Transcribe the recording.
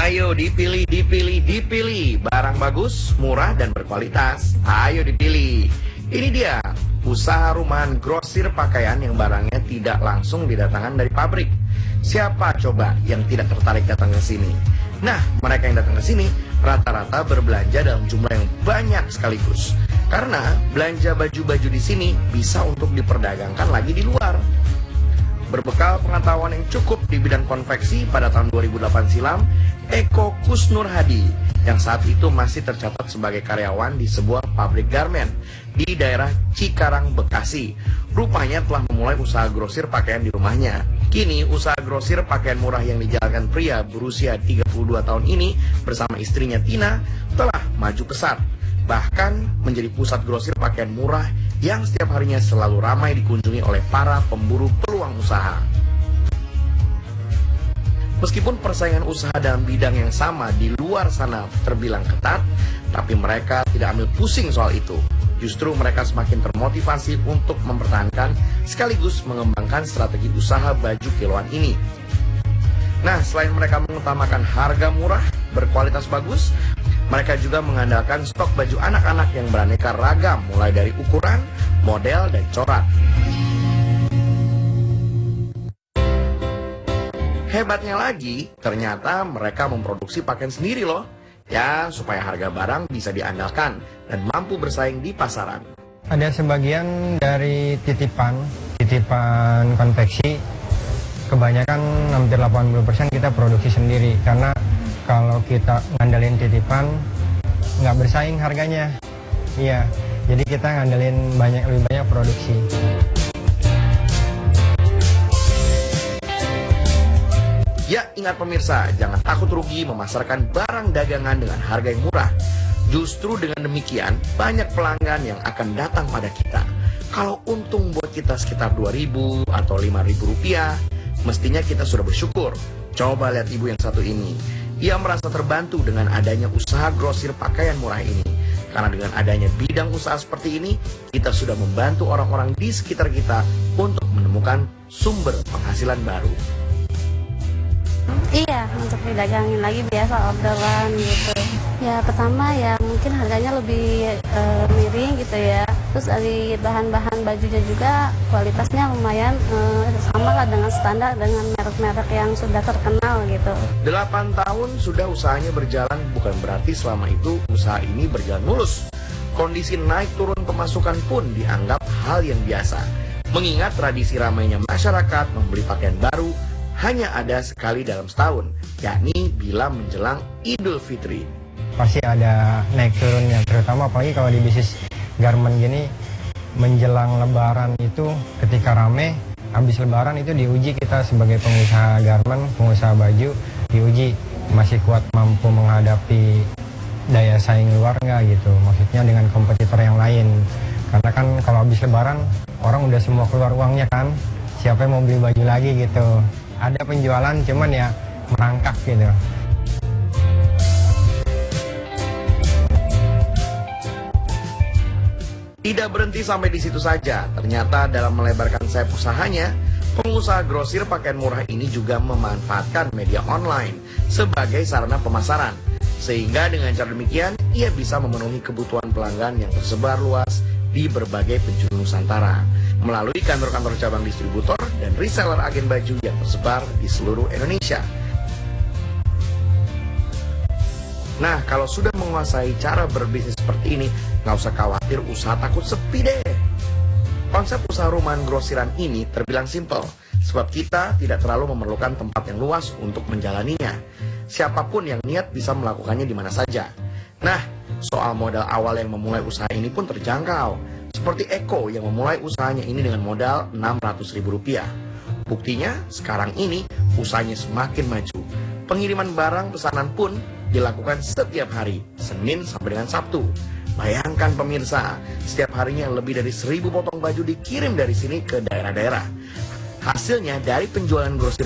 Ayo dipilih, dipilih, dipilih. Barang bagus, murah, dan berkualitas. Ayo dipilih. Ini dia, usaha rumahan grosir pakaian yang barangnya tidak langsung didatangkan dari pabrik. Siapa coba yang tidak tertarik datang ke sini? Nah, mereka yang datang ke sini rata-rata berbelanja dalam jumlah yang banyak sekaligus. Karena belanja baju-baju di sini bisa untuk diperdagangkan lagi di luar. Berbekal pengetahuan yang cukup di bidang konveksi pada tahun 2008 silam, Eko Kusnur Hadi yang saat itu masih tercatat sebagai karyawan di sebuah pabrik garmen di daerah Cikarang, Bekasi, rupanya telah memulai usaha grosir pakaian di rumahnya. Kini usaha grosir pakaian murah yang dijalankan pria berusia 32 tahun ini bersama istrinya Tina telah maju pesat, bahkan menjadi pusat grosir pakaian murah yang setiap harinya selalu ramai dikunjungi oleh para pemburu peluang usaha. Meskipun persaingan usaha dalam bidang yang sama di luar sana terbilang ketat, tapi mereka tidak ambil pusing soal itu. Justru mereka semakin termotivasi untuk mempertahankan sekaligus mengembangkan strategi usaha baju kiloan ini. Nah, selain mereka mengutamakan harga murah, berkualitas bagus, mereka juga mengandalkan stok baju anak-anak yang beraneka ragam, mulai dari ukuran, model, dan corak. Hebatnya lagi, ternyata mereka memproduksi pakaian sendiri loh. Ya, supaya harga barang bisa diandalkan dan mampu bersaing di pasaran. Ada sebagian dari titipan konveksi, kebanyakan hampir 80% kita produksi sendiri. Karena kalau kita ngandelin titipan, nggak bersaing harganya. Iya, jadi kita ngandelin lebih banyak produksi. Ya, ingat pemirsa, jangan takut rugi memasarkan barang dagangan dengan harga yang murah. Justru dengan demikian, banyak pelanggan yang akan datang pada kita. Kalau untung buat kita sekitar 2.000 atau 5.000 rupiah, mestinya kita sudah bersyukur. Coba lihat ibu yang satu ini. Ia merasa terbantu dengan adanya usaha grosir pakaian murah ini. Karena dengan adanya bidang usaha seperti ini, kita sudah membantu orang-orang di sekitar kita untuk menemukan sumber penghasilan baru. Iya, untuk didagangin lagi biasa orderan gitu. Ya pertama ya mungkin harganya lebih miring gitu ya. Terus dari bahan-bahan bajunya juga kualitasnya lumayan sama lah dengan standar dengan merek-merek yang sudah terkenal gitu. 8 tahun sudah usahanya berjalan, bukan berarti selama itu usaha ini berjalan mulus. Kondisi naik turun pemasukan pun dianggap hal yang biasa. Mengingat tradisi ramainya masyarakat membeli pakaian baru hanya ada sekali dalam setahun, yakni bila menjelang Idul Fitri. Pasti ada naik turunnya, terutama apalagi kalau di bisnis garment gini, menjelang lebaran itu ketika rame, habis lebaran itu diuji kita sebagai pengusaha garment, pengusaha baju, diuji masih kuat mampu menghadapi daya saing luar nggak gitu, maksudnya dengan kompetitor yang lain. Karena kan kalau habis lebaran, orang udah semua keluar uangnya kan, siapa yang mau beli baju lagi gitu. Ada penjualan cuman ya merangkak gitu. Tidak berhenti sampai di situ saja. Ternyata dalam melebarkan sayap usahanya, pengusaha grosir pakaian murah ini juga memanfaatkan media online sebagai sarana pemasaran. Sehingga dengan cara demikian, ia bisa memenuhi kebutuhan pelanggan yang tersebar luas di berbagai penjuru Nusantara melalui kantor-kantor cabang distributor dan reseller agen baju yang tersebar di seluruh Indonesia. Nah, kalau sudah menguasai cara berbisnis seperti ini, nggak usah khawatir usaha takut sepi deh. Konsep usaha rumahan grosiran ini terbilang simpel, sebab kita tidak terlalu memerlukan tempat yang luas untuk menjalaninya. Siapapun yang niat bisa melakukannya di mana saja. Nah, soal modal awal yang memulai usaha ini pun terjangkau. Seperti Eko yang memulai usahanya ini dengan modal Rp600.000. Buktinya, sekarang ini usahanya semakin maju. Pengiriman barang pesanan pun dilakukan setiap hari, Senin sampai dengan Sabtu. Bayangkan pemirsa, setiap harinya lebih dari 1.000 potong baju dikirim dari sini ke daerah-daerah. Hasilnya dari penjualan grosir